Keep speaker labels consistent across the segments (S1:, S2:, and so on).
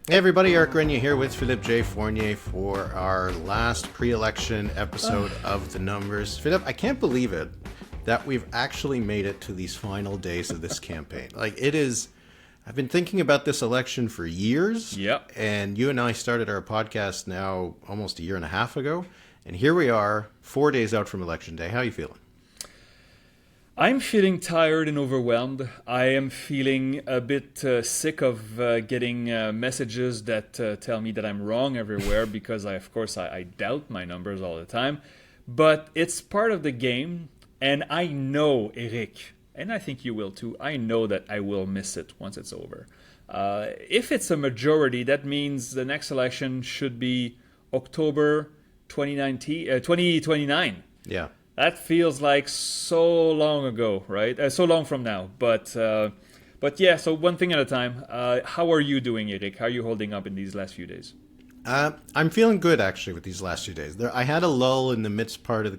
S1: Hey everybody, Eric Grenier here with Philippe J. Fournier for our last pre-election episode of The Numbers. Philippe, I can't believe it that we've actually made it to these final days of this campaign. Like, it is, I've been thinking about this election for years.
S2: Yep.
S1: And you and I started our podcast now almost a year and a half ago. And here we are, 4 days out from Election Day. How are you feeling?
S2: I'm feeling tired and overwhelmed. I am feeling a bit sick of getting messages that tell me that I'm wrong everywhere because of course, I doubt my numbers all the time. But it's part of the game, and I know, Eric, and I think you will too, I know that I will miss it once it's over. If it's a majority, that means the next election should be October 2029.
S1: Yeah.
S2: That feels like so long ago, right? So long from now. But yeah, so one thing at a time. How are you doing, Eric? How are you holding up in these last few days?
S1: I'm feeling good, actually, with these last 2 days. I had a lull in the middle part of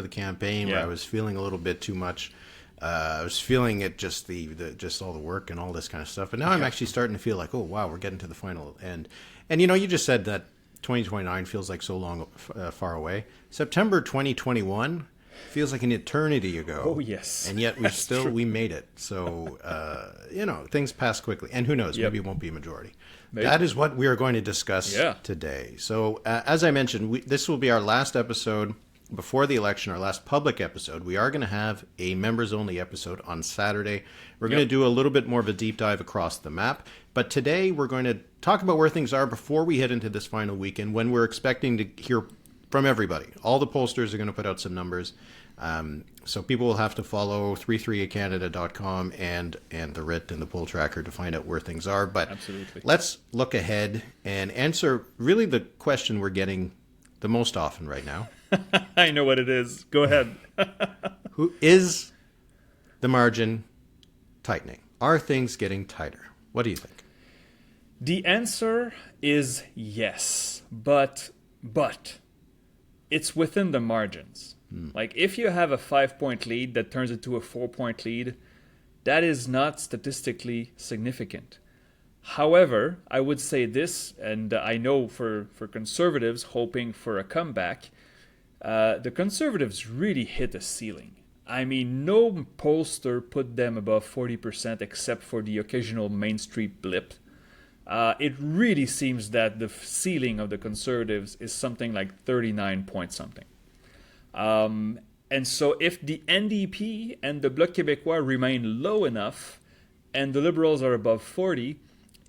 S1: the campaign where I was feeling a little bit too much. I was feeling it, just just all the work and all this kind of stuff. But now I'm actually starting to feel like, oh, wow, we're getting to the final. And you just said that 2029 feels like so long far away. September 2021 feels like an eternity ago.
S2: Oh, yes.
S1: And yet we made it. So, things pass quickly. And who knows, maybe it won't be a majority. Maybe. That is what we are going to discuss today. So, as I mentioned, this will be our last episode before the election, our last public episode. We are going to have a members-only episode on Saturday. We're going to do a little bit more of a deep dive across the map. But today we're going to talk about where things are before we head into this final weekend, when we're expecting to hear from everybody. All the pollsters are going to put out some numbers. So people will have to follow 33acanada.com and the RIT and the poll tracker to find out where things are. But
S2: absolutely,
S1: let's look ahead and answer really the question we're getting the most often right now.
S2: I know what it is. Go ahead.
S1: Who is the margin tightening? Are things getting tighter? What do you think?
S2: The answer is yes, but it's within the margins. Like, if you have a 5-point lead that turns into a 4-point lead, that is not statistically significant. However, I would say this, and I know for conservatives hoping for a comeback, the conservatives really hit a ceiling. I mean, no pollster put them above 40% except for the occasional Main Street blip. It really seems that the ceiling of the conservatives is something like 39 point something. And so if the NDP and the Bloc Québécois remain low enough and the Liberals are above 40,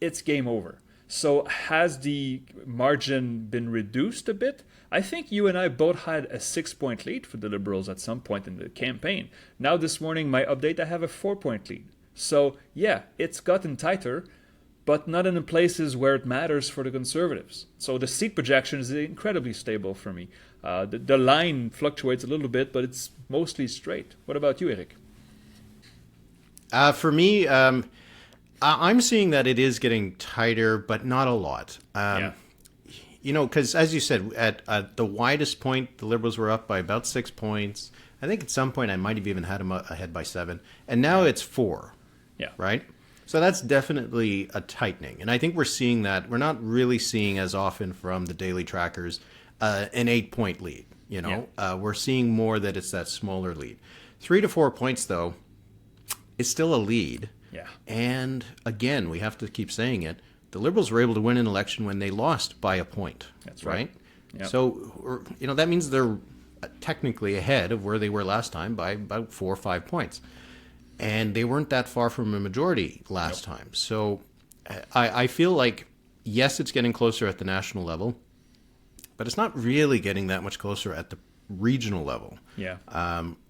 S2: it's game over. So has the margin been reduced a bit? I think you and I both had a 6-point lead for the Liberals at some point in the campaign. Now this morning, my update, I have a 4-point lead. So yeah, it's gotten tighter, but not in the places where it matters for the Conservatives. So the seat projection is incredibly stable for me. The line fluctuates a little bit, but it's mostly straight. What about you, Eric?
S1: For me, I'm seeing that it is getting tighter, but not a lot. Because as you said, at the widest point, the Liberals were up by about 6 points. I think at some point I might have even had them ahead by 7. And now it's 4.
S2: Yeah.
S1: Right? So that's definitely a tightening. And I think we're seeing that. We're not really seeing as often from the daily trackers an 8-point lead. We're seeing more that it's that smaller lead. 3 to 4 points, though, is still a lead.
S2: Yeah.
S1: And again, we have to keep saying it. The Liberals were able to win an election when they lost by a point.
S2: That's right.
S1: Yep. So, that means they're technically ahead of where they were last time by about 4 or 5 points. And they weren't that far from a majority last time. So I feel like, yes, it's getting closer at the national level, but it's not really getting that much closer at the regional level.
S2: Yeah.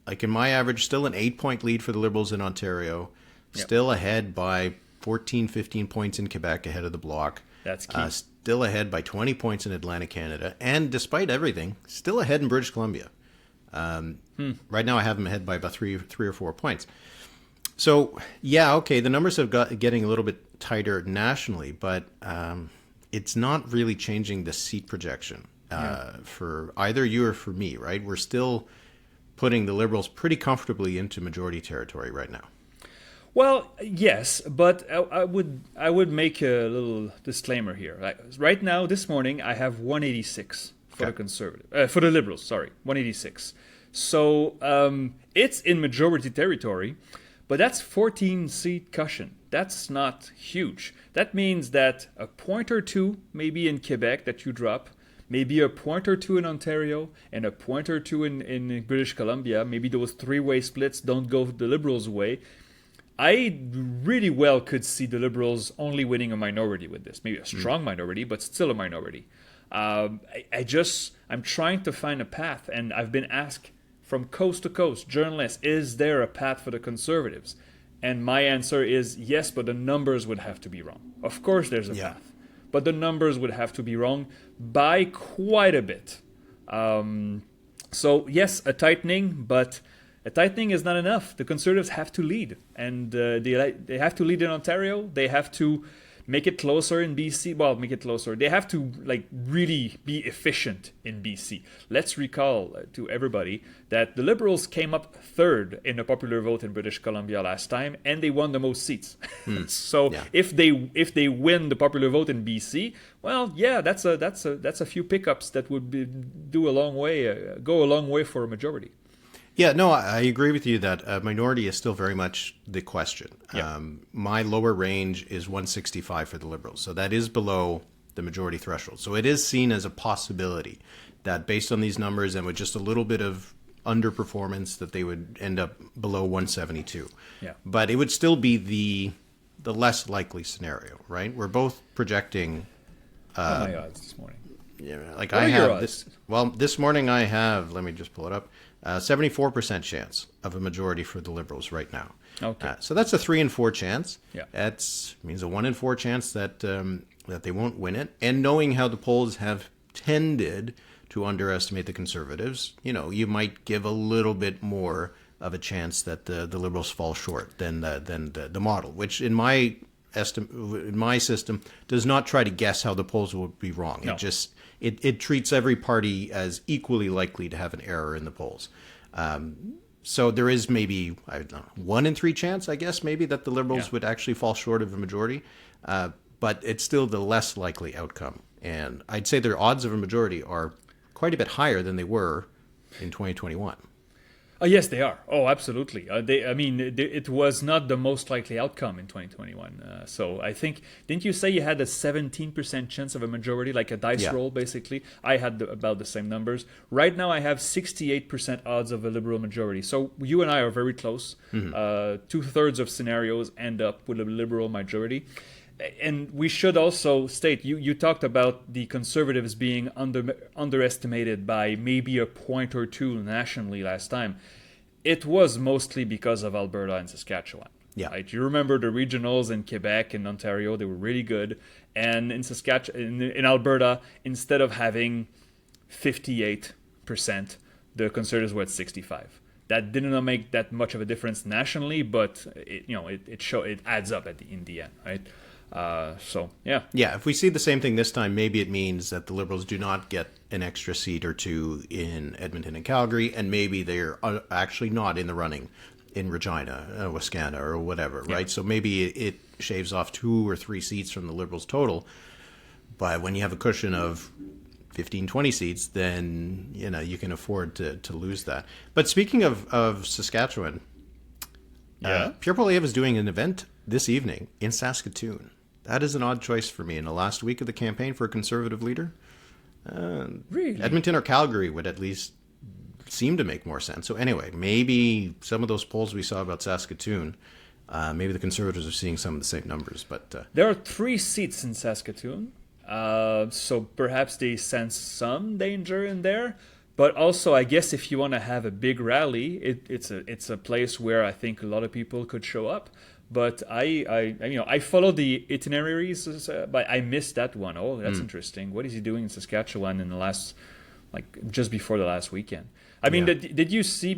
S1: Like in my average, still an 8-point lead for the Liberals in Ontario, still ahead by 14, 15 points in Quebec ahead of the Bloc.
S2: That's key.
S1: Still ahead by 20 points in Atlantic Canada. And despite everything, still ahead in British Columbia. Right now I have them ahead by about 3 or 4 points. So, the numbers have got getting a little bit tighter nationally, but it's not really changing the seat projection for either you or for me, right? We're still putting the Liberals pretty comfortably into majority territory right now.
S2: Well, yes, but I would make a little disclaimer here. Right now, this morning, I have 186 for the conservative, for the Liberals. Sorry, 186. So it's in majority territory, but that's 14-seat cushion. That's not huge. That means that a point or two, maybe in Quebec, that you drop, maybe a point or two in Ontario, and a point or two in British Columbia. Maybe those three-way splits don't go the Liberals' way. I really well could see the Liberals only winning a minority with this. Maybe a strong minority, but still a minority. I'm trying to find a path, and I've been asked from coast to coast, journalists, is there a path for the Conservatives? And my answer is yes, but the numbers would have to be wrong. Of course there's a path, but the numbers would have to be wrong by quite a bit. So yes, a tightening, but a tightening is not enough. The Conservatives have to lead, and they have to lead in Ontario. They have to make it closer in BC. Well, make it closer. They have to really be efficient in BC. Let's recall to everybody that the Liberals came up third in the popular vote in British Columbia last time, and they won the most seats. So if they win the popular vote in BC, well, yeah, that's a few pickups that would go a long way for a majority.
S1: Yeah, no, I agree with you that a minority is still very much the question.
S2: Yeah.
S1: My lower range is 165 for the Liberals, so that is below the majority threshold. So it is seen as a possibility that based on these numbers and with just a little bit of underperformance that they would end up below 172.
S2: Yeah.
S1: But it would still be the less likely scenario, right? We're both projecting...
S2: what are my odds this morning?
S1: Yeah,
S2: what are your odds?
S1: This morning I have, let me just pull it up, 74% chance of a majority for the Liberals right now.
S2: Okay.
S1: So that's a 3 in 4 chance.
S2: Yeah.
S1: That means a 1 in 4 chance that they won't win it. And knowing how the polls have tended to underestimate the Conservatives, you might give a little bit more of a chance that the Liberals fall short than the model, which in my system does not try to guess how the polls will be wrong.
S2: No.
S1: It treats every party as equally likely to have an error in the polls. So there is maybe, I don't know, 1 in 3 chance, I guess, maybe that the Liberals would actually fall short of a majority. But it's still the less likely outcome. And I'd say their odds of a majority are quite a bit higher than they were in 2021.
S2: Yes, they are. Oh, absolutely. It was not the most likely outcome in 2021. So I think, didn't you say you had a 17% chance of a majority, like a dice roll, basically? I had about the same numbers. Right now, I have 68% odds of a Liberal majority. So you and I are very close. 2/3 of scenarios end up with a Liberal majority. And we should also state, you talked about the Conservatives being underestimated by maybe a point or two nationally last time. It was mostly because of Alberta and Saskatchewan.
S1: Yeah.
S2: Right? You remember the regionals in Quebec and Ontario, they were really good. And in in Alberta, instead of having 58%, the Conservatives were at 65%. That did not make that much of a difference nationally, but it adds up in the end, right? If we see the same thing this time, maybe it means that the Liberals do not get an extra seat or two in Edmonton and Calgary, and maybe they're actually not in the running in Regina, Wascana, or whatever, right? So maybe it shaves off 2 or 3 seats from the Liberals total, but when you have a cushion of 15, 20 seats, then you can afford to lose that. But speaking of Saskatchewan, Pierre Poilievre is doing an event this evening in Saskatoon. That is an odd choice for me in the last week of the campaign for a Conservative leader. Really?
S1: Edmonton or Calgary would at least seem to make more sense. So anyway, maybe some of those polls we saw about Saskatoon, maybe the Conservatives are seeing some of the same numbers. But
S2: there are 3 seats in Saskatoon, so perhaps they sense some danger in there. But also, I guess if you want to have a big rally, it's a place where I think a lot of people could show up. But I follow the itineraries, but I missed that one. Oh, that's interesting. What is he doing in Saskatchewan in the last, just before the last weekend? I mean, did you see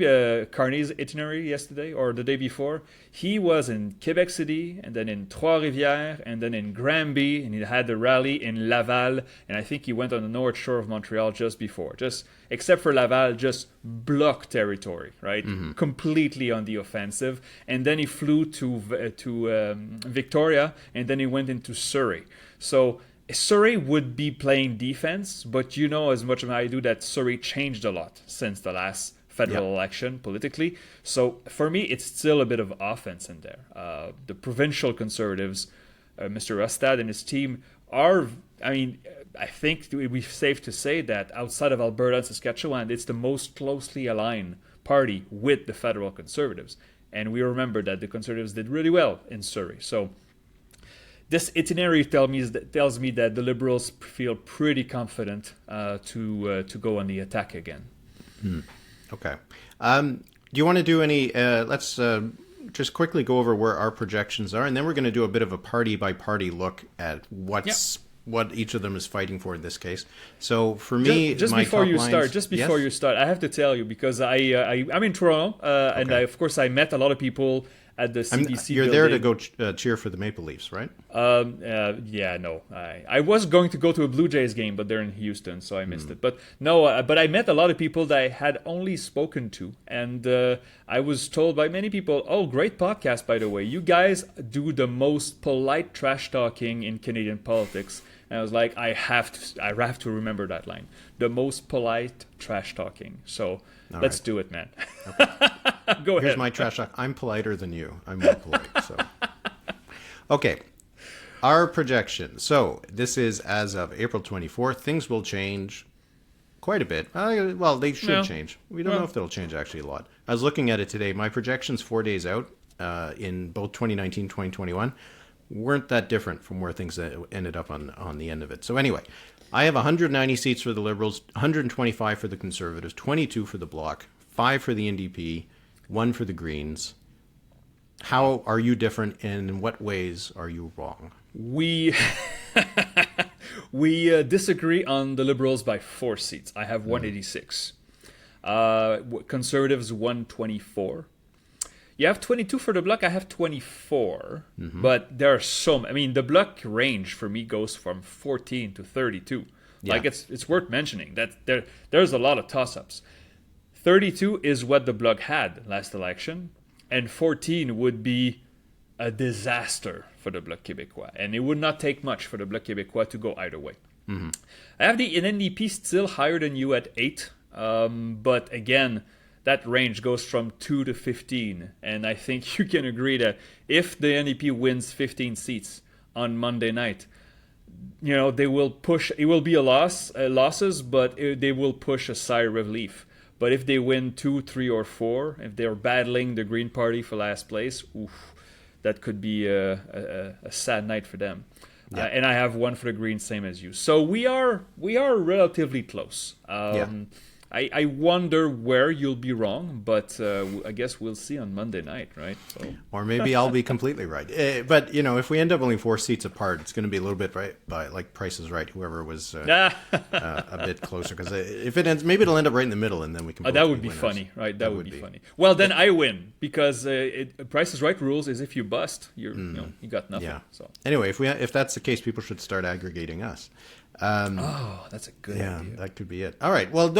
S2: Carney's itinerary yesterday or the day before? He was in Quebec City, and then in Trois-Rivières, and then in Granby, and he had the rally in Laval, and I think he went on the north shore of Montreal just before. Just except for Laval, just block territory, right? Completely on the offensive. And then he flew to Victoria, and then he went into Surrey. So Surrey would be playing defense, but you know as much as I do that Surrey changed a lot since the last federal election politically. So for me, it's still a bit of offense in there. The provincial Conservatives, Mr. Rustad and his team are, I mean, I think it would be safe to say that outside of Alberta and Saskatchewan, it's the most closely aligned party with the federal Conservatives. And we remember that the Conservatives did really well in Surrey. So this itinerary tells me that the Liberals feel pretty confident to go on the attack again.
S1: Okay. Do you want to do any? Let's just quickly go over where our projections are, and then we're going to do a bit of a party-by-party look at what each of them is fighting for in this case. So for me,
S2: just before you start, I have to tell you because I'm in Toronto, and of course I met a lot of people at the CBC
S1: You're
S2: building.
S1: there to go cheer for the Maple Leafs, right?
S2: No. I was going to go to a Blue Jays game, but they're in Houston, so I missed it. But no, but I met a lot of people that I had only spoken to. And I was told by many people, oh, great podcast, by the way. You guys do the most polite trash talking in Canadian politics. And I was like, I have to remember that line. The most polite trash talking. So let's do it, man. Okay. Go ahead.
S1: Here's my trash talk. I'm politer than you. I'm more polite. So, okay. Our projection. So this is as of April 24th. Things will change quite a bit. Well, they should change. We don't know if they'll change actually a lot. I was looking at it today. My projections 4 days out in both 2019 2021 weren't that different from where things ended up on the end of it. So anyway, I have 190 seats for the Liberals, 125 for the Conservatives, 22 for the Bloc, 5 for the NDP, 1 for the Greens. How are you different, and in what ways are you wrong?
S2: We disagree on the Liberals by 4 seats. I have 186. Conservatives 124. You have 22 for the Bloc. I have 24. But there are some. I mean, the Bloc range for me goes from 14 to 32. Yeah. Like it's worth mentioning that there's a lot of toss-ups. 32 is what the Bloc had last election, and 14 would be a disaster for the Bloc Québécois, and it would not take much for the Bloc Québécois to go either way. I have the NDP still higher than you at 8, but again, that range goes from 2 to 15, and I think you can agree that if the NDP wins 15 seats on Monday night, you know, they will push. It will be losses, but they will push a sigh of relief. But if they win 2, 3, or 4, if they're battling the Green Party for last place, that could be a sad night for them. Yeah. And I have 1 for the Greens, same as you. So we are relatively close. I wonder where you'll be wrong, but I guess we'll see on Monday night, right? So.
S1: Or maybe I'll be completely right. But, you know, if we end up only 4 seats apart, it's going to be a little bit right by, like, Price is Right, whoever was a bit closer. Because if it ends, maybe it'll end up right in the middle, and then we can
S2: that would be funny, right? That would be funny. Well, then I win, because Price is Right rules is if you bust, you got nothing. Yeah. So.
S1: Anyway, if that's the case, people should start aggregating us.
S2: That's a good idea.
S1: Yeah, that could be it. All right. Well,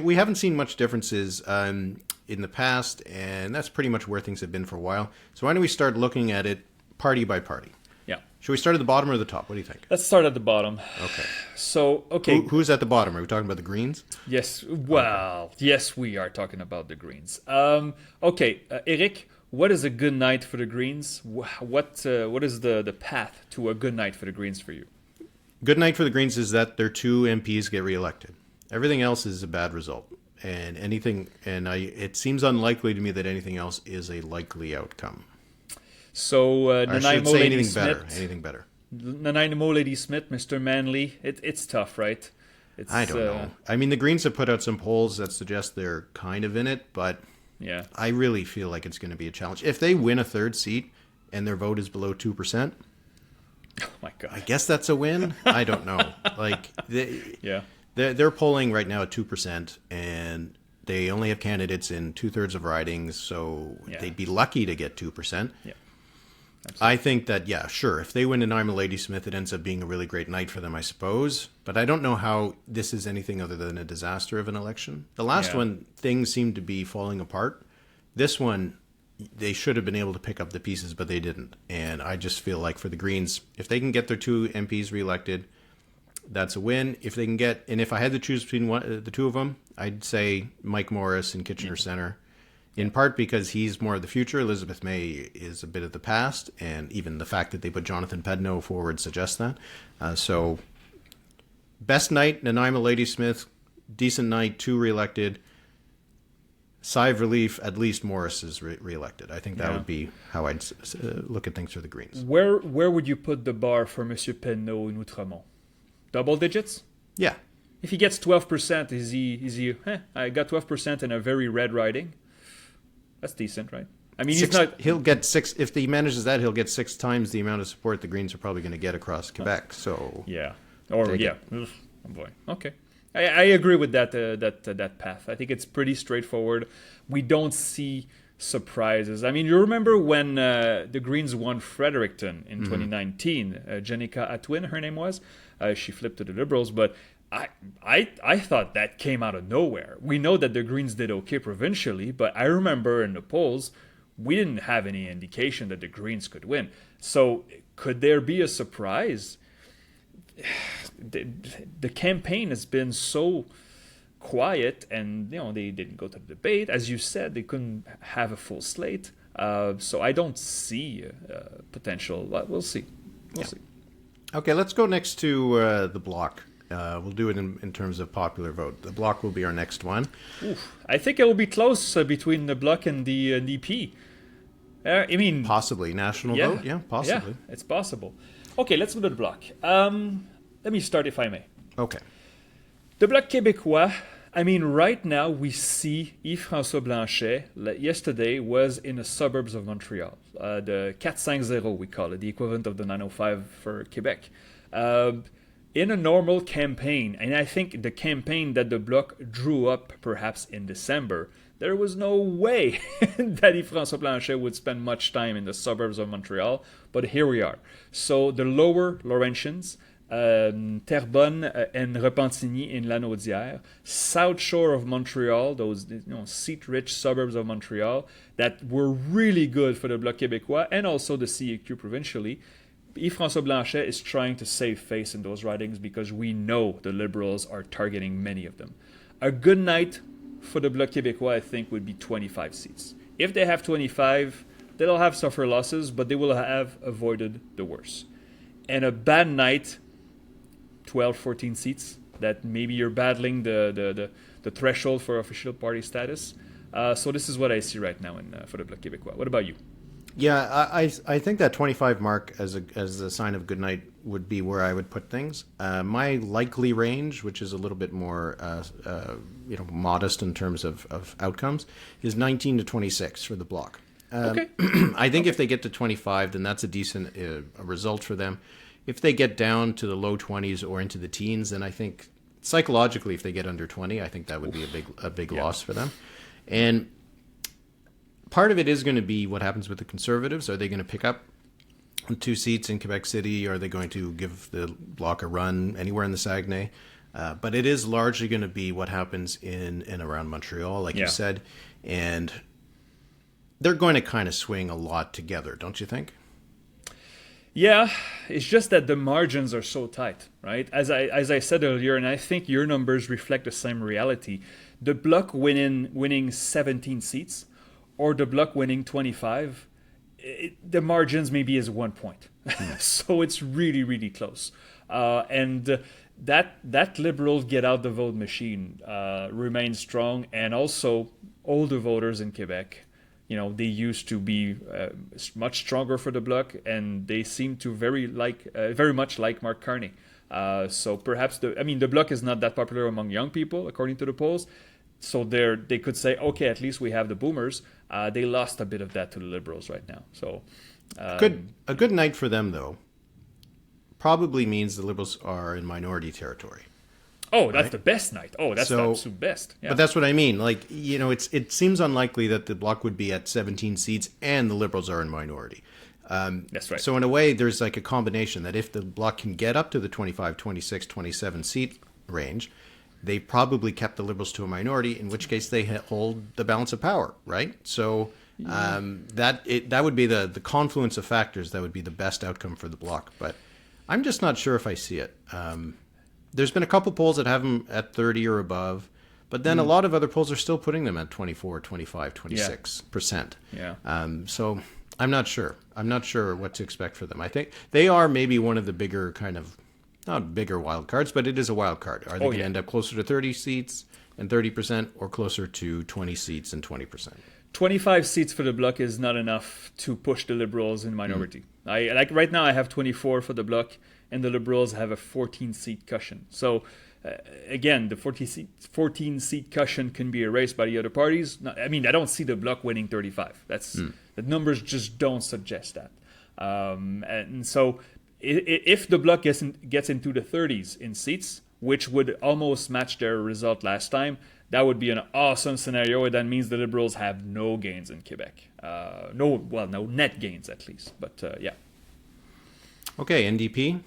S1: we haven't seen much differences in the past, and that's pretty much where things have been for a while. So why don't we start looking at it party by party?
S2: Yeah.
S1: Should we start at the bottom or the top? What do you think?
S2: Let's start at the bottom.
S1: Okay.
S2: So, okay.
S1: Who's at the bottom? Are we talking about the Greens?
S2: Yes. Well, yes, we are talking about the Greens. Okay, Eric, what is a good night for the Greens? What is the path to a good night for the Greens for you?
S1: Good night for the Greens is that their 2 MPs get reelected. Everything else is a bad result, and it seems unlikely to me that anything else is a likely outcome.
S2: So
S1: Nanaimo Lady Smith, anything better.
S2: Nanaimo Lady Smith, Mr. Manley, it's tough, right?
S1: I don't know. I mean, the Greens have put out some polls that suggest they're kind of in it, but
S2: yeah, I
S1: really feel like it's going to be a challenge. If they win a 3rd seat and their vote is below 2%.
S2: Oh my God!
S1: I guess that's a win. I don't know. Like, they're polling right now at 2%, and They only have candidates in 2/3 of ridings, so they'd be lucky to get 2%.
S2: Yeah.
S1: I think that, sure, if they win and I'm a Ladysmith, it ends up being a really great night for them, I suppose. But I don't know how this is anything other than a disaster of an election. The last one, things seemed to be falling apart. This one, they should have been able to pick up the pieces, but they didn't. And I just feel like for the Greens, if they can get their 2 MPs reelected, that's a win. If they can get, and if I had to choose between the 2 of them, I'd say Mike Morris in Kitchener Centre. In part because he's more of the future. Elizabeth May is a bit of the past, and even the fact that they put Jonathan Pedno forward suggests that. So, best night, Nanaimo Ladysmith, decent night, 2 reelected. Sigh of relief, at least Morris is reelected. I think that would be how I'd look at things for the Greens.
S2: Where would you put the bar for Monsieur Pedno in Outremont? Double digits?
S1: Yeah.
S2: If he gets 12%, is he I got 12% in a very red riding? That's decent, right? I mean,
S1: he'll get 6. If he manages that, he'll get 6 times the amount of support the Greens are probably going to get across Quebec. So
S2: Oh boy. Okay, I agree with that path. I think it's pretty straightforward. We don't see surprises. I mean, you remember when the Greens won Fredericton in 2019? Jenica Atwin, her name was. She flipped to the Liberals, but I thought that came out of nowhere. We know that the Greens did okay provincially, but I remember in the polls, we didn't have any indication that the Greens could win. So could there be a surprise? The campaign has been so quiet, and they didn't go to the debate. As you said, they couldn't have a full slate. So I don't see potential. We'll see. We'll see.
S1: Okay, let's go next to the Bloc. We'll do it in terms of popular vote. The Bloc will be our next one.
S2: Oof. I think it will be close between the Bloc and the DP. I mean,
S1: possibly national vote. Yeah, possibly.
S2: Yeah, it's possible. Okay, let's go to the Bloc. Let me start, if I may.
S1: Okay.
S2: The Bloc Québécois. I mean, right now we see Yves-François Blanchet. Yesterday was in the suburbs of Montreal, the 450 we call it, the equivalent of the 905 for Quebec. In a normal campaign, and I think the campaign that the Bloc drew up perhaps in December, there was no way that Yves-François Blanchet would spend much time in the suburbs of Montreal, but here we are. So the lower Laurentians, Terrebonne and Repentigny in Lanaudière, south shore of Montreal, those seat-rich suburbs of Montreal that were really good for the Bloc Québécois and also the CEQ provincially. Yves-François Blanchet is trying to save face in those ridings because we know the Liberals are targeting many of them. A good night for the Bloc Québécois, I think, would be 25 seats. If they have 25, they'll have suffer losses, but they will have avoided the worst. And a bad night, 12, 14 seats, that maybe you're battling the threshold for official party status. So this is what I see right now for the Bloc Québécois. What about you?
S1: Yeah, I think that 25 mark as a sign of good night would be where I would put things. My likely range, which is a little bit more modest in terms of outcomes, is 19 to 26 for the Bloc.
S2: Okay.
S1: I think if they get to 25, then that's a decent result for them. If they get down to the low 20s or into the teens, then I think psychologically, if they get under 20, I think that would be a big loss for them. And part of it is going to be what happens with the Conservatives. Are they going to pick up 2 seats in Quebec City? Are they going to give the Bloc a run anywhere in the Saguenay? But it is largely going to be what happens in and around Montreal, like you said. And they're going to kind of swing a lot together, don't you think?
S2: Yeah, it's just that the margins are so tight, right? As I said earlier, and I think your numbers reflect the same reality. The Bloc winning 17 seats, or the Bloc winning 25, the margins maybe is 1 point. So it's really, really close. And that Liberals get out the vote machine remains strong. And also, older voters in Quebec, they used to be much stronger for the Bloc, and they seem to very much like Mark Carney. So perhaps the Bloc is not that popular among young people, according to the polls. So they could say, okay, at least we have the boomers. They lost a bit of that to the Liberals right now. So
S1: a good night for them, though, probably means the Liberals are in minority territory.
S2: Oh, that's the best night. Oh, that's the absolute best. Yeah.
S1: But that's what I mean. Like, it seems unlikely that the Bloc would be at 17 seats and the Liberals are in minority.
S2: That's right.
S1: So in a way, there's like a combination that if the Bloc can get up to the 25, 26, 27 seat range, they probably kept the Liberals to a minority, in which case they hold the balance of power, right? So that would be the confluence of factors that would be the best outcome for the Bloc. But I'm just not sure if I see it. There's been a couple polls that have them at 30 or above, but then a lot of other polls are still putting them at 24, 25, 26%.
S2: Yeah.
S1: So I'm not sure. I'm not sure what to expect for them. I think they are maybe one of the bigger kind of, not bigger wild cards, but it is a wild card. Are they going to end up closer to 30 seats and 30% or closer to 20 seats and 20%?
S2: 25 seats for the Bloc is not enough to push the Liberals in minority. Right now I have 24 for the Bloc, and the Liberals have a 14-seat cushion. So, again, the 14-seat cushion can be erased by the other parties. I mean, I don't see the Bloc winning 35. The numbers just don't suggest that. And so, if the Bloc gets into the 30s in seats, which would almost match their result last time, that would be an awesome scenario. That means the Liberals have no gains in Quebec. No net gains at least. But yeah.
S1: Okay, NDP.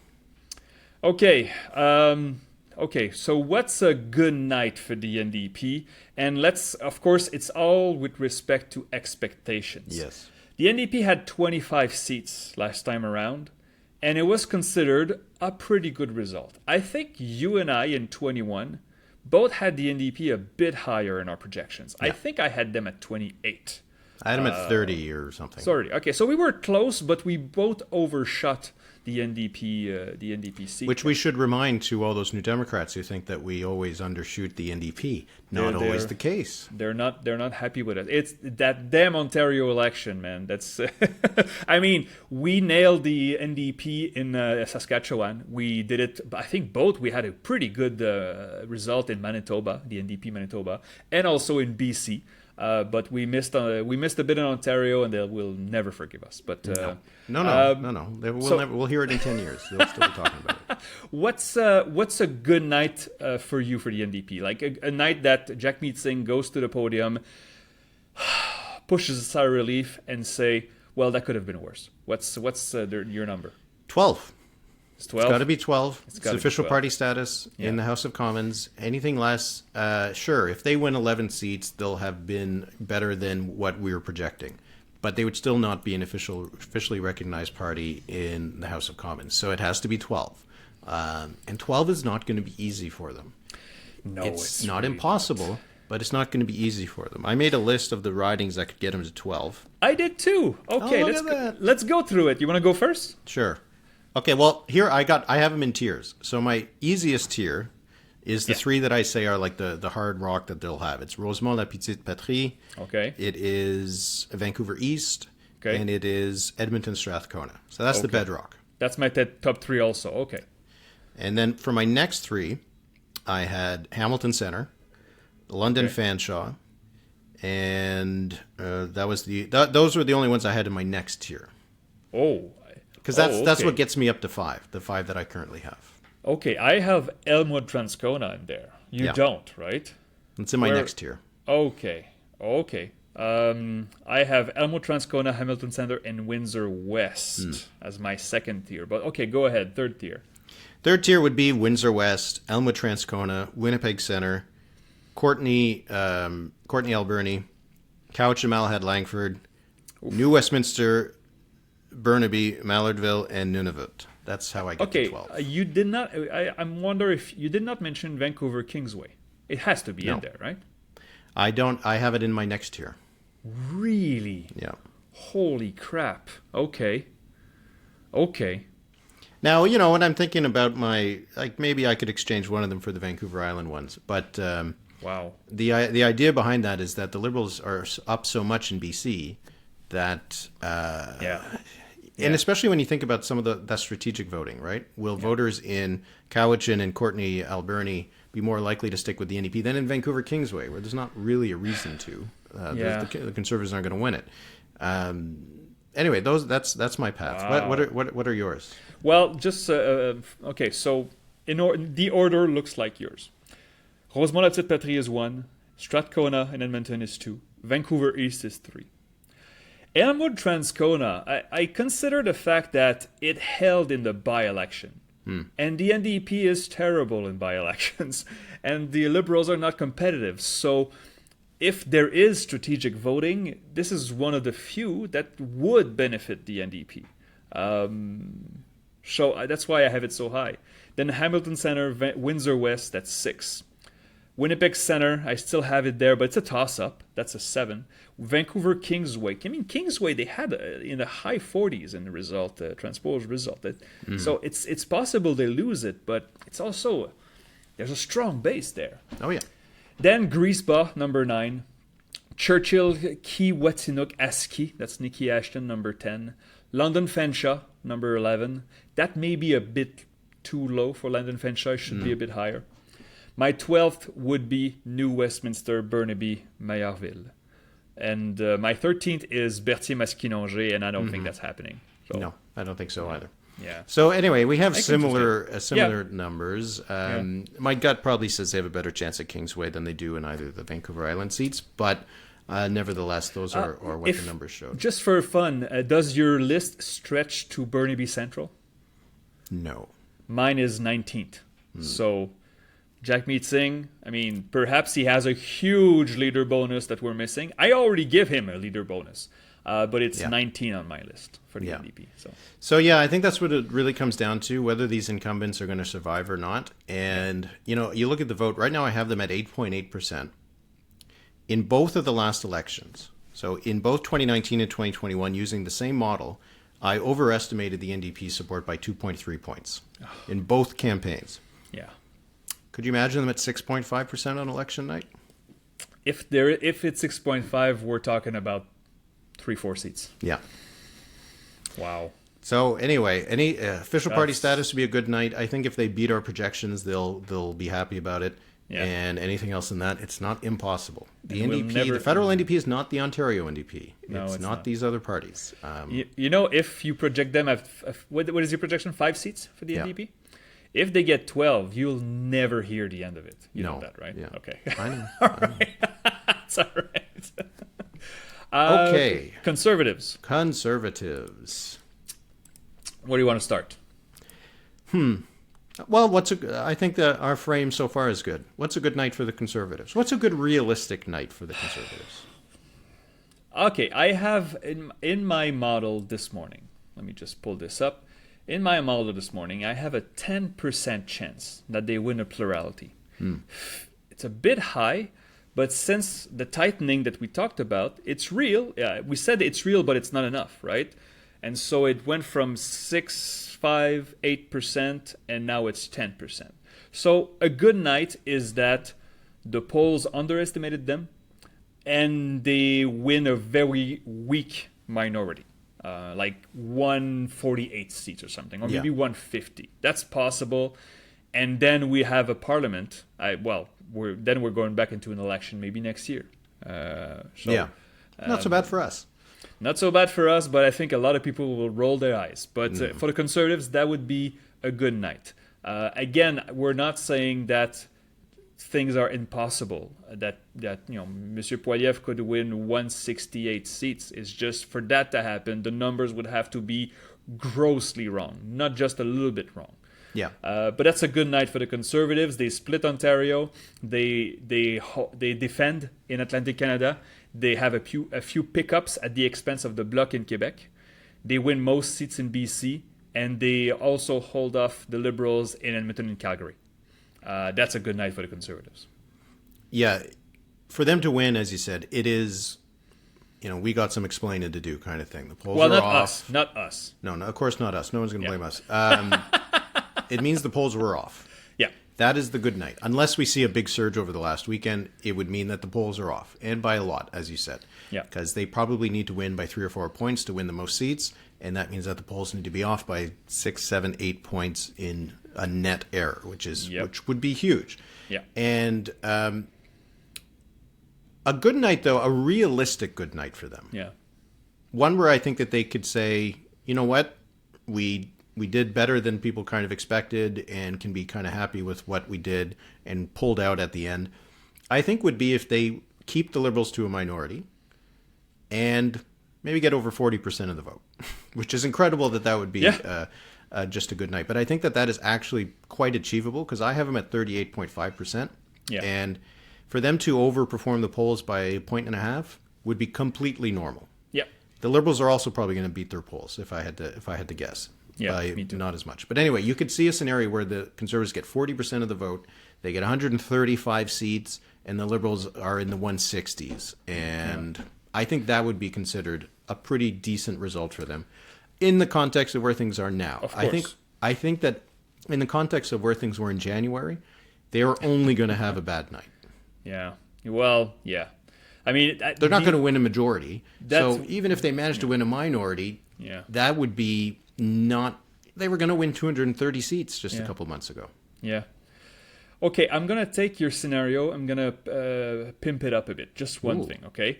S2: Okay. Okay. So what's a good night for the NDP? And of course, it's all with respect to expectations.
S1: Yes.
S2: The NDP had 25 seats last time around, and it was considered a pretty good result. I think you and I in 21 both had the NDP a bit higher in our projections. Yeah. I think I had them at 28.
S1: I had them at 30 or something.
S2: Sorry. Okay, so we were close, but we both overshot the NDP seat.
S1: Which we should remind to all those New Democrats who think that we always undershoot the NDP. Not always the case.
S2: They're not happy with it. It's that damn Ontario election, man. That's I mean, we nailed the NDP in Saskatchewan. We did it. I think both. We had a pretty good result in Manitoba, the NDP Manitoba, and also in BC. But we missed a bit in Ontario, and they will never forgive us. But
S1: no. We'll hear it in 10 years. They'll still be talking about it.
S2: What's a good night for you for the NDP? Like a night that Jagmeet Singh goes to the podium, pushes a sigh of relief, and say, "Well, that could have been worse." What's your number?
S1: 12.
S2: It's 12?
S1: It's got to be 12. It's official
S2: 12.
S1: Party status in the House of Commons. Anything less, sure, if they win 11 seats, they'll have been better than what we were projecting. But they would still not be an officially recognized party in the House of Commons. So it has to be 12. And 12 is not going to be easy for them.
S2: No,
S1: it's not impossible, but it's not going to be easy for them. I made a list of the ridings that could get them to 12.
S2: I did too. Okay, let's go through it. You want to go first?
S1: Sure. Okay, well, here I have them in tiers. So my easiest tier is the three that I say are like the hard rock that they'll have. It's Rosemont-la-Petite-Patrie.
S2: Okay.
S1: It is Vancouver East.
S2: Okay.
S1: And it is Edmonton-Strathcona. So that's the bedrock.
S2: That's my top three also. Okay.
S1: And then for my next three, I had Hamilton Centre, London Fanshawe, and those were the only ones I had in my next tier.
S2: Oh.
S1: Because that's what gets me up to 5, the 5 that I currently have.
S2: Okay, I have Elmwood-Transcona in there. You don't, right?
S1: It's in my next tier.
S2: Okay. I have Elmwood-Transcona, Hamilton Centre, and Windsor West as my second tier. But okay, go ahead. Third tier.
S1: Third tier would be Windsor West, Elmwood-Transcona, Winnipeg Centre, Courtenay Alberni, Cowichan Malahide Langford, New Westminster, Burnaby, Mallardville, and Nunavut. That's how I get to 12.
S2: You did not. I'm wondering if you did not mention Vancouver Kingsway. It has to be in there, right?
S1: I don't. I have it in my next tier.
S2: Really?
S1: Yeah.
S2: Holy crap. Okay.
S1: Now, when I'm thinking about maybe I could exchange one of them for the Vancouver Island ones. But
S2: wow.
S1: The idea behind that is that the Liberals are up so much in BC that and especially when you think about some of that strategic voting, right? Will voters in Cowichan and Courtenay Alberni be more likely to stick with the NDP than in Vancouver Kingsway, where there's not really a reason to? The Conservatives aren't going to win it. Anyway, that's my path. Wow. What are yours?
S2: Well, just okay. So the order looks like yours. Rosemont-la-Petite-Patrie is 1. Strathcona in Edmonton is 2. Vancouver East is 3. Elmwood-Transcona, I consider the fact that it held in the by-election. And the NDP is terrible in by-elections. And the Liberals are not competitive. So if there is strategic voting, this is one of the few that would benefit the NDP. So that's why I have it so high. Then Hamilton Centre, Windsor West, that's 6. Winnipeg Centre, I still have it there, but it's a toss-up. That's a 7. Vancouver Kingsway. I mean, Kingsway, they had in the high 40s in the result, transpose result. So it's possible they lose it, but it's also, there's a strong base there.
S1: Oh, yeah.
S2: Then Greaseba, number 9. Churchill, Kiiwetinook, Aski. That's Nikki Ashton, number 10. London Fanshawe, number 11. That may be a bit too low for London Fanshawe. It should be a bit higher. My 12th would be New Westminster, Burnaby, Maillardville. And my 13th is Berthier-Masquinongé, and I don't think that's happening. So.
S1: No, I don't think so either.
S2: Yeah.
S1: So anyway, we have similar numbers. My gut probably says they have a better chance at Kingsway than they do in either the Vancouver Island seats, but nevertheless, those are what the numbers show.
S2: Just for fun, does your list stretch to Burnaby Central?
S1: No.
S2: Mine is 19th. So Jagmeet Singh, I mean, perhaps he has a huge leader bonus that we're missing. I already give him a leader bonus, but it's 19 on my list for the NDP.
S1: So yeah, I think that's what it really comes down to, whether these incumbents are going to survive or not. And, you know, you look at the vote. Right now I have them at 8.8%. In both of the last elections, so in both 2019 and 2021, using the same model, I overestimated the NDP support by 2.3 points in both campaigns.
S2: Yeah.
S1: Could you imagine them at 6.5% on election night?
S2: If it's 6.5, we're talking about 3-4 seats.
S1: Yeah.
S2: Wow.
S1: So anyway, any official party status would be a good night. I think if they beat our projections, they'll be happy about it. Yeah. And anything else than that, it's not impossible. The NDP, the federal NDP is not the Ontario NDP.
S2: No,
S1: it's not these other parties.
S2: You know, if you project them at, what is your projection, 5 seats for the NDP? If they get 12, you'll never hear the end of it. You know that, right? Yeah. Okay.
S1: I know.
S2: All right. It's all right.
S1: Okay.
S2: Conservatives. Where do you want to start?
S1: Well, I think that our frame so far is good. What's a good night for the Conservatives? What's a good realistic night for the Conservatives?
S2: Okay, I have in my model this morning. Let me just pull this up. In my model this morning, I have a 10% chance that they win a plurality. It's a bit high, but since the tightening that we talked about, it's real. We said it's real, but it's not enough, right? And so it went from 6, 5, 8%, and now it's 10%. So a good night is that the polls underestimated them, and they win a very weak minority. Like 148 seats or something, or maybe 150. That's possible. And then we have a parliament. We're going back into an election maybe next year.
S1: Not so bad for us.
S2: Not so bad for us, but I think a lot of people will roll their eyes. But for the Conservatives, that would be a good night. Again, we're not saying that things are impossible, that Monsieur Poilievre could win 168 seats. It's just for that to happen, the numbers would have to be grossly wrong, not just a little bit wrong.
S1: Yeah.
S2: But that's a good night for the Conservatives. They split Ontario. They defend in Atlantic Canada. They have a few pickups at the expense of the Bloc in Quebec. They win most seats in BC, and they also hold off the Liberals in Edmonton and Calgary. That's a good night for the Conservatives.
S1: Yeah. For them to win, as you said, it is, we got some explaining to do kind of thing. The polls are off.
S2: Not us.
S1: No, of course not us. No one's going to blame us. It means the polls were off.
S2: Yeah.
S1: That is the good night. Unless we see a big surge over the last weekend, it would mean that the polls are off. And by a lot, as you said.
S2: Yeah.
S1: Because they probably need to win by 3 or 4 points to win the most seats. And that means that the polls need to be off by 6, 7, 8 points in a net error, which would be huge.
S2: Yeah.
S1: And a good night, though, a realistic good night for them.
S2: Yeah.
S1: One where I think that they could say, you know what, we we did better than people kind of expected and can be kind of happy with what we did and pulled out at the end, I think would be if they keep the Liberals to a minority and maybe get over 40% of the vote, which is incredible that would be just a good night. But I think that is actually quite achievable because I have them at 38.5%.
S2: Yeah.
S1: And for them to overperform the polls by a point and a half would be completely normal.
S2: Yep.
S1: The Liberals are also probably going to beat their polls if I had to guess.
S2: Yeah, me too.
S1: Not as much. But anyway, you could see a scenario where the Conservatives get 40% of the vote, they get 135 seats, and the Liberals are in the 160s. And I think that would be considered a pretty decent result for them in the context of where things are now.
S2: Of course.
S1: I think that in the context of where things were in January, they are only going to have a bad night.
S2: Yeah. Well, yeah. I mean,
S1: they're not going to win a majority. So even if they manage to win a minority, that would be not. They were going to win 230 seats just a couple months ago.
S2: Yeah. Okay, I'm going to take your scenario. I'm going to pimp it up a bit. Just one thing, okay?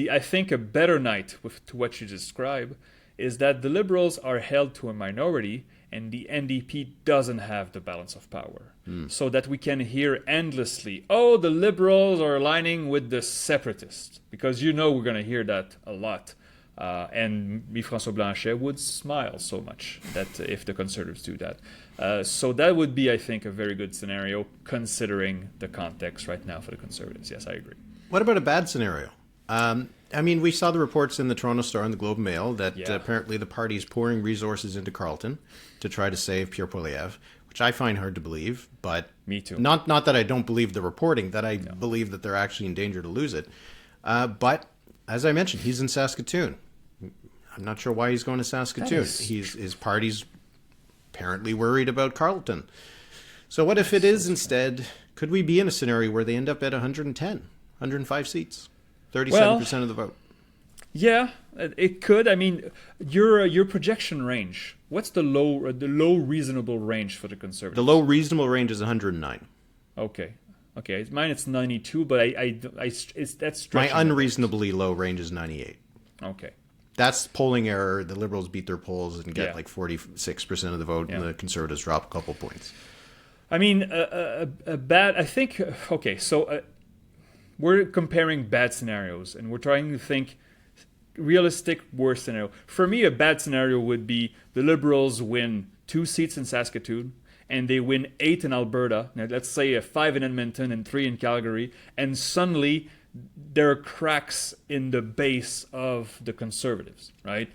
S2: I think a better night to what you describe is that the Liberals are held to a minority and the NDP doesn't have the balance of power. So that we can hear endlessly, oh, the Liberals are aligning with the separatists. Because we're going to hear that a lot. And Yves-François Blanchet would smile so much that if the Conservatives do that. So that would be, I think, a very good scenario considering the context right now for the Conservatives. Yes, I agree.
S1: What about a bad scenario? I mean, we saw the reports in the Toronto Star and the Globe and Mail that apparently the party is pouring resources into Carleton to try to save Pierre Poilievre, which I find hard to believe. But
S2: me too.
S1: Not that I don't believe the reporting, that I believe that they're actually in danger to lose it. But as I mentioned, he's in Saskatoon. I'm not sure why he's going to Saskatoon. His party's apparently worried about Carleton. So what if it is instead, could we be in a scenario where they end up at 105 seats? 37% of the vote.
S2: Yeah, it could. I mean, your projection range. What's the low reasonable range for the Conservatives?
S1: The low reasonable range is 109.
S2: Okay. Mine it's 92, but that's
S1: my unreasonably low range is 98.
S2: Okay.
S1: That's polling error. The Liberals beat their polls and get like 46% of the vote, and the Conservatives drop a couple points.
S2: I mean, a bad. I think. Okay, so we're comparing bad scenarios, and we're trying to think realistic worst scenario. For me, a bad scenario would be the Liberals win 2 seats in Saskatoon, and they win 8 in Alberta. Now, let's say 5 in Edmonton and 3 in Calgary, and suddenly there are cracks in the base of the Conservatives, right?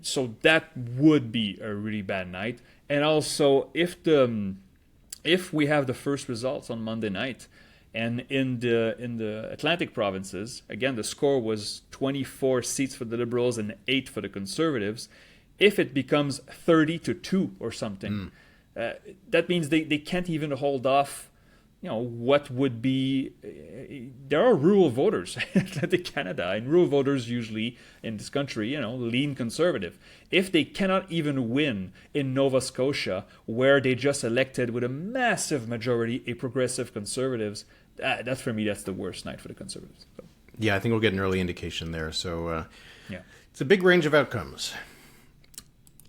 S2: So that would be a really bad night. And also, if we have the first results on Monday night, and in the Atlantic provinces, again, the score was 24 seats for the Liberals and 8 for the Conservatives. If it becomes 30-2 or something, that means they can't even hold off. What would be... there are rural voters in Atlantic Canada, and rural voters usually in this country, lean conservative. If they cannot even win in Nova Scotia, where they just elected with a massive majority a progressive Conservatives, that for me, that's the worst night for the Conservatives. So.
S1: Yeah, I think we'll get an early indication there. So it's a big range of outcomes.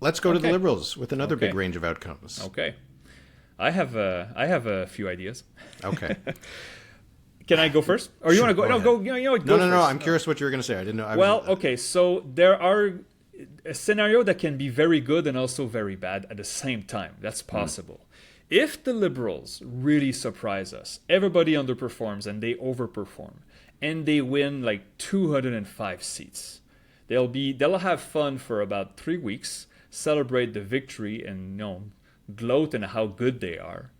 S1: Let's go to the Liberals with another big range of outcomes.
S2: Okay. I have a few ideas.
S1: Okay.
S2: Can I go first, or you want to go? No, go.
S1: No. I'm curious what you were going to say. I didn't know.
S2: Okay. So there are a scenario that can be very good and also very bad at the same time. That's possible. If the Liberals really surprise us, everybody underperforms and they overperform, and they win like 205 seats, they'll have fun for about 3 weeks, celebrate the victory, and gloat in how good they are.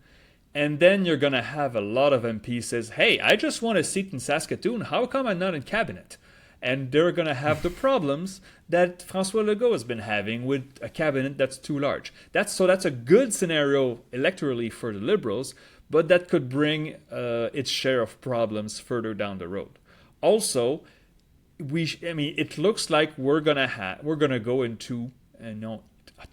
S2: And then you're going to have a lot of MPs says, hey, I just want a seat in Saskatoon. How come I'm not in cabinet? And they're going to have the problems that François Legault has been having with a cabinet that's too large. That's a good scenario electorally for the Liberals, but that could bring its share of problems further down the road. Also, it looks like we're gonna go into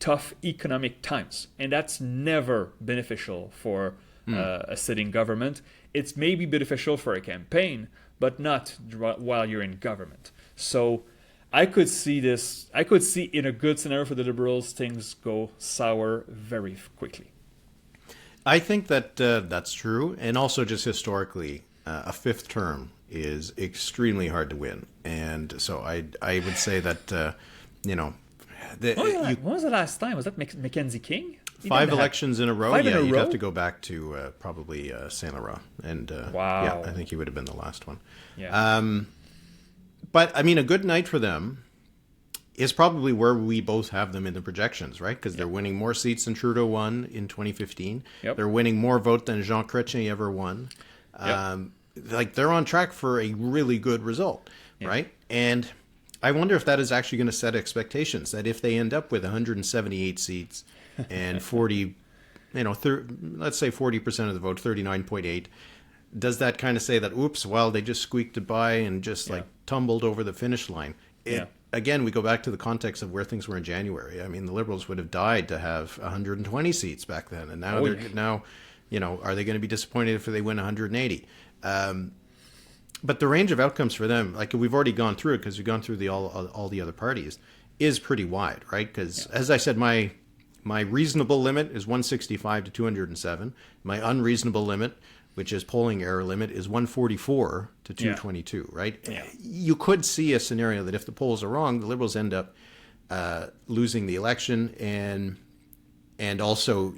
S2: tough economic times, and that's never beneficial for a sitting government. It's maybe beneficial for a campaign, but not while you're in government. So I could see this. I could see in a good scenario for the Liberals, things go sour very quickly.
S1: I think that that's true, and also just historically, a fifth term is extremely hard to win, and so I would say that
S2: When was the last time? Was that Mackenzie King?
S1: 5 elections in a row?
S2: 5 in a
S1: you'd
S2: row?
S1: have to go back to probably Saint Laurent, and
S2: wow,
S1: yeah, I think he would have been the last one.
S2: Yeah.
S1: But I mean, a good night for them is probably where we both have them in the projections, right? Because they're winning more seats than Trudeau won in 2015.
S2: Yep.
S1: They're winning more vote than Jean Chrétien ever won.
S2: Yep.
S1: Like they're on track for a really good result, right? And I wonder if that is actually going to set expectations, that if they end up with 178 seats and 40, let's say 40% of the vote, 39.8, does that kind of say that, oops, well, they just squeaked it by and just like tumbled over the finish line? Again, we go back to the context of where things were in January. I mean, the Liberals would have died to have 120 seats back then. And now, are they going to be disappointed if they win 180? But the range of outcomes for them, like we've already gone through it because we've gone through all the other parties, is pretty wide, right? Because as I said, my reasonable limit is 165 to 207. My unreasonable limit, which is polling error limit, is 144 to 222, right?
S2: Yeah.
S1: You could see a scenario that if the polls are wrong, the Liberals end up losing the election and also,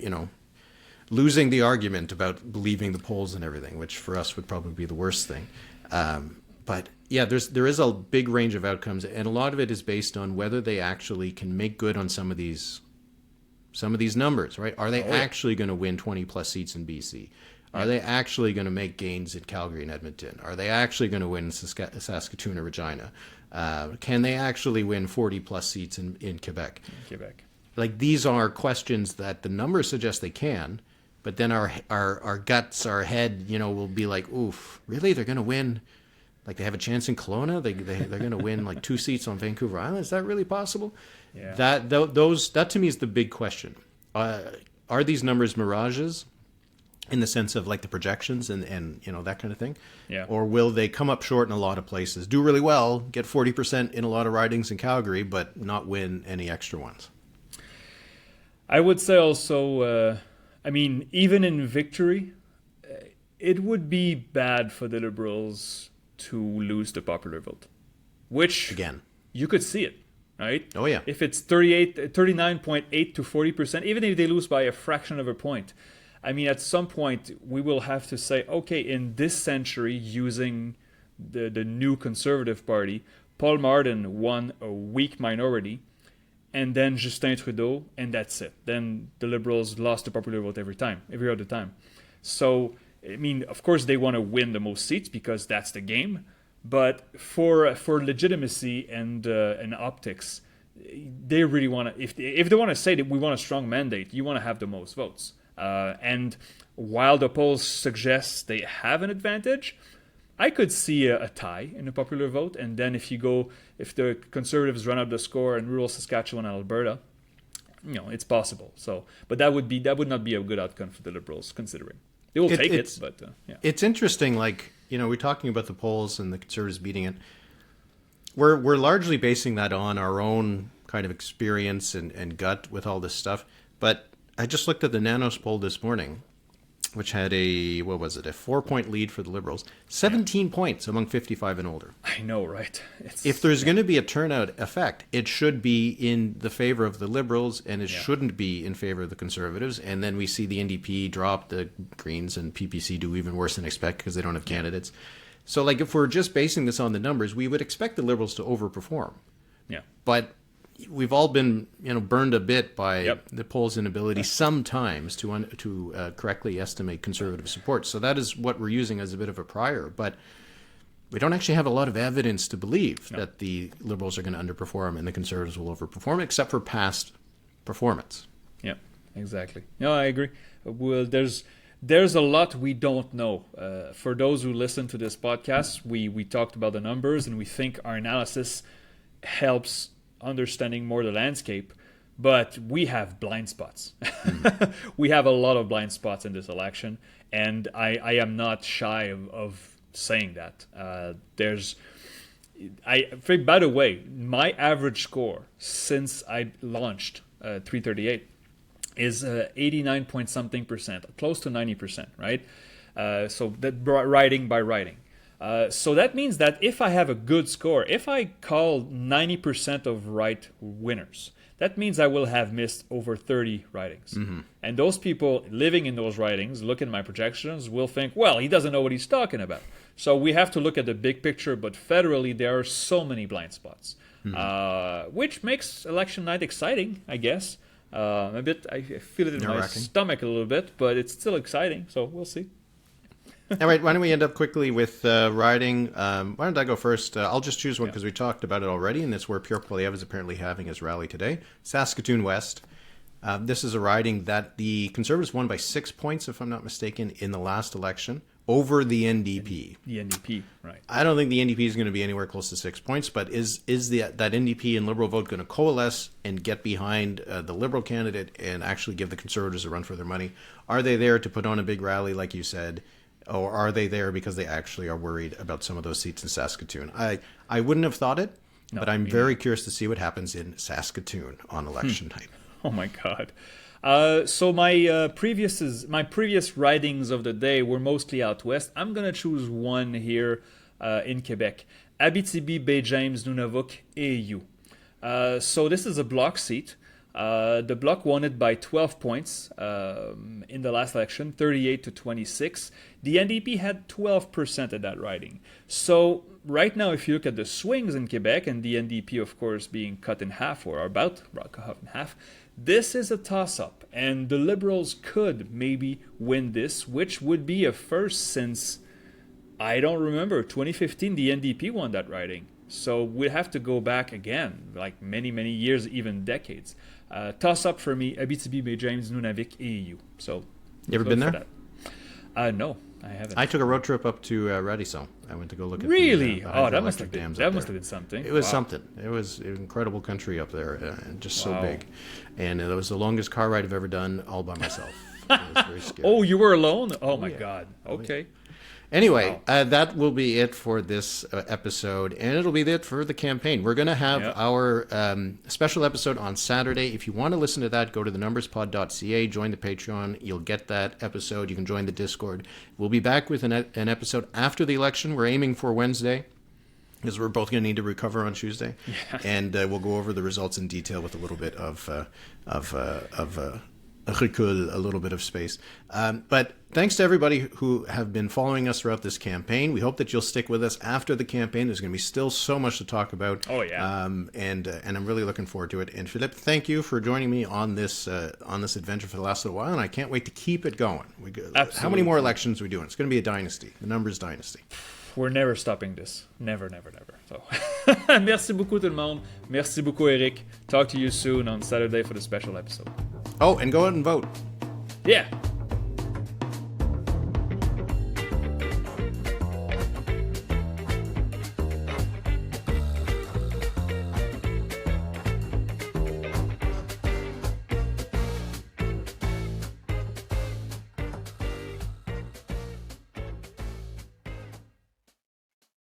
S1: losing the argument about believing the polls and everything, which for us would probably be the worst thing. But yeah, there is a big range of outcomes, and a lot of it is based on whether they actually can make good on some of these numbers, right? Are they actually going to win 20 plus seats in BC? Are they actually going to make gains in Calgary and Edmonton? Are they actually going to win Saskatoon or Regina? Can they actually win 40 plus seats in Quebec? Like, these are questions that the numbers suggest they can, but then our guts, our head, will be like, oof, really? They're going to win? Like, they have a chance in Kelowna? They're going to win like 2 seats on Vancouver Island? Is that really possible?
S2: Yeah.
S1: That to me is the big question. Are these numbers mirages in the sense of like the projections and that kind of thing?
S2: Yeah.
S1: Or will they come up short in a lot of places, do really well, get 40% in a lot of ridings in Calgary, but not win any extra ones?
S2: I would say also, even in victory, it would be bad for the Liberals to lose the popular vote, which
S1: again,
S2: you could see it, right?
S1: Oh yeah.
S2: If it's 39.8 to 40%, even if they lose by a fraction of a point, I mean, at some point we will have to say, okay, in this century, using the new Conservative Party, Paul Martin won a weak minority, and then Justin Trudeau, and that's it. Then the Liberals lost the popular vote every other time. So, I mean, of course they want to win the most seats because that's the game. But for legitimacy and optics, they really want to. If they want to say that we want a strong mandate, you want to have the most votes. And while the polls suggest they have an advantage, I could see a tie in the popular vote. And then if the Conservatives run up the score in rural Saskatchewan and Alberta, it's possible. So, but that would not be a good outcome for the Liberals, considering they will take it. But
S1: it's interesting. Like, we're talking about the polls and the Conservatives beating it. We're largely basing that on our own kind of experience and gut with all this stuff. But I just looked at the Nanos poll this morning, which had a 4-point lead for the Liberals, 17 points among 55 and older.
S2: I know, right?
S1: If there's going to be a turnout effect, it should be in the favor of the Liberals, and it shouldn't be in favor of the Conservatives. And then we see the NDP drop, the Greens and PPC do even worse than expect because they don't have candidates. So, like, if we're just basing this on the numbers, we would expect the Liberals to overperform.
S2: Yeah.
S1: But we've all been, burned a bit by the polls' inability sometimes to correctly estimate Conservative support. So that is what we're using as a bit of a prior. But we don't actually have a lot of evidence to believe that the Liberals are going to underperform and the Conservatives will overperform, except for past performance.
S2: Yeah, exactly. No, I agree. Well, there's a lot we don't know. For those who listen to this podcast, we talked about the numbers, and we think our analysis helps understanding more the landscape, but we have blind spots. We have a lot of blind spots in this election, and I am not shy of saying that. by the way, my average score since I launched 338 is 89 point something percent, close to 90%, right? So that writing by writing. So that means that if I have a good score, if I call 90% of right winners, that means I will have missed over 30 writings. Mm-hmm. And those people living in those writings, look at my projections, will think, well, he doesn't know what he's talking about. So we have to look at the big picture, but federally there are so many blind spots, which makes election night exciting, I guess. I feel it in my stomach a little bit, but it's still exciting, so we'll see.
S1: All right, why don't we end up quickly with riding? Why don't I go first? I'll just choose one because we talked about it already, and it's where Pierre Poilievre is apparently having his rally today. Saskatoon West. This is a riding that the Conservatives won by 6 points, if I'm not mistaken, in the last election over the NDP.
S2: The NDP, right.
S1: I don't think the NDP is going to be anywhere close to 6 points, but is that NDP and Liberal vote going to coalesce and get behind the Liberal candidate and actually give the Conservatives a run for their money? Are they there to put on a big rally, like you said? Or are they there because they actually are worried about some of those seats in Saskatoon? I wouldn't have thought it, but I'm very curious to see what happens in Saskatoon on election night.
S2: Oh my God! So my previous ridings of the day were mostly out west. I'm gonna choose one here in Quebec: Abitibi, Baie-James, Nunavut, AU. So this is a Bloc seat. The Bloc won it by 12 points in the last election, 38 to 26. The NDP had 12% of that riding. So right now, if you look at the swings in Quebec, and the NDP, of course, being cut in half or about cut in half, this is a toss-up. And the Liberals could maybe win this, which would be a first since, I don't remember, 2015, the NDP won that riding. So we'll have to go back again, like many, many years, even decades. Toss-up for me, Abitibi, Baie-James, Nunavut, AU. So,
S1: you ever been there?
S2: No, I haven't.
S1: I took a road trip up to Radisson. I went to go look at
S2: the
S1: that
S2: must have been something.
S1: It was something. It was an incredible country up there, just so big. And it was the longest car ride I've ever done all by myself. It was very scary.
S2: Oh, you were alone? Oh my God. Okay.
S1: Anyway, that will be it for this episode, and it'll be it for the campaign. We're going to have our special episode on Saturday. If you want to listen to that, go to thenumberspod.ca, join the Patreon. You'll get that episode. You can join the Discord. We'll be back with an episode after the election. We're aiming for Wednesday, because we're both going to need to recover on Tuesday. Yeah. And we'll go over the results in detail with a little bit of recul, a little bit of space. But thanks to everybody who have been following us throughout this campaign. We hope that you'll stick with us after the campaign. There's going to be still so much to talk about.
S2: Oh, yeah.
S1: And I'm really looking forward to it. And Philippe, thank you for joining me on this adventure for the last little while. And I can't wait to keep it going.
S2: Absolutely.
S1: How many more elections are we doing? It's going to be a dynasty. The numbers dynasty.
S2: We're never stopping this. Never, never, never. So, merci beaucoup tout le monde. Merci beaucoup, Eric. Talk to you soon on Saturday for the special episode.
S1: Oh, and go out and vote.
S2: Yeah.